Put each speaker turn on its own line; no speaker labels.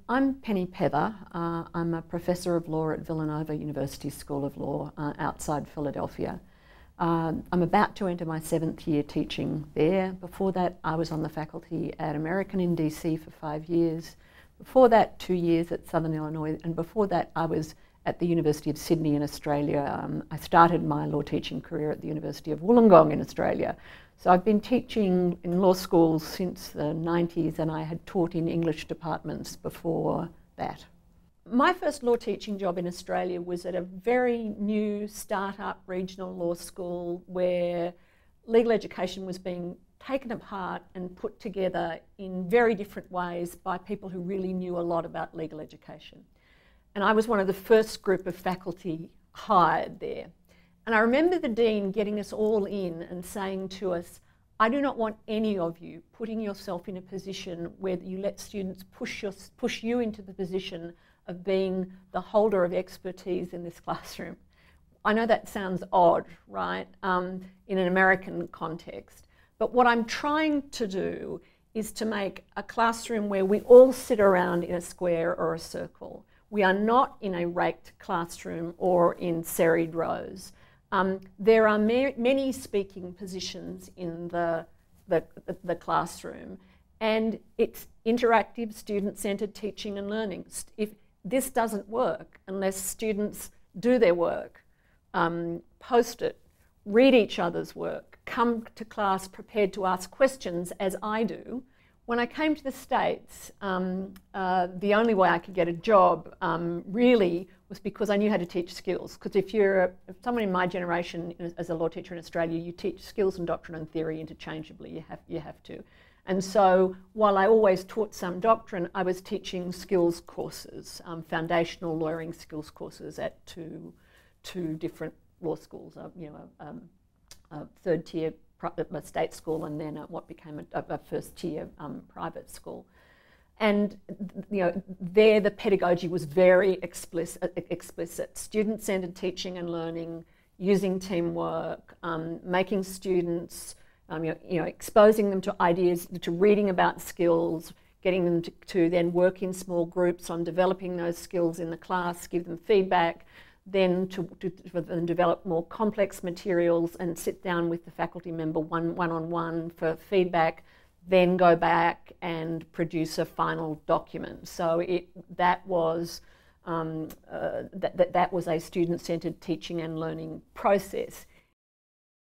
I'm Penny Pether. I'm a professor of law at Villanova University School of Law outside Philadelphia. I'm about to enter my 7th year teaching there. Before that, I was on the faculty at American in DC for 5 years. Before that, 2 years at Southern Illinois, and before that, I was at the University of Sydney in Australia. I started my law teaching career at the University of Wollongong in Australia. So I've been teaching in law schools since the 90s, and I had taught in English departments before that. My first law teaching job in Australia was at a very new start-up regional law school where legal education was being taken apart and put together in very different ways by people who really knew a lot about legal education. And I was one of the first group of faculty hired there. And I remember the dean getting us all in and saying to us, I do not want any of you putting yourself in a position where you let students push you into the position of being the holder of expertise in this classroom. I know that sounds odd, right, in an American context, but what I'm trying to do is to make a classroom where we all sit around in a square or a circle. We are not in a raked classroom or in serried rows. There are many speaking positions in the classroom, and it's interactive, student-centered teaching and learning. If this doesn't work unless students do their work, post it, read each other's work, come to class prepared to ask questions as I do. When I came to the States, the only way I could get a job really was because I knew how to teach skills. Because if someone in my generation as a law teacher in Australia, you teach skills and doctrine and theory interchangeably, you have to. And so while I always taught some doctrine, I was teaching skills courses, foundational lawyering skills courses at two different law schools, a third tier a state school and then what became a first tier private school. And there the pedagogy was very explicit. Student-centered teaching and learning, using teamwork, making students, exposing them to ideas, to reading about skills, getting them to then work in small groups on developing those skills in the class, give them feedback, then to develop more complex materials and sit down with the faculty member one-on-one for feedback, then go back and produce a final document. So that was a student-centered teaching and learning process.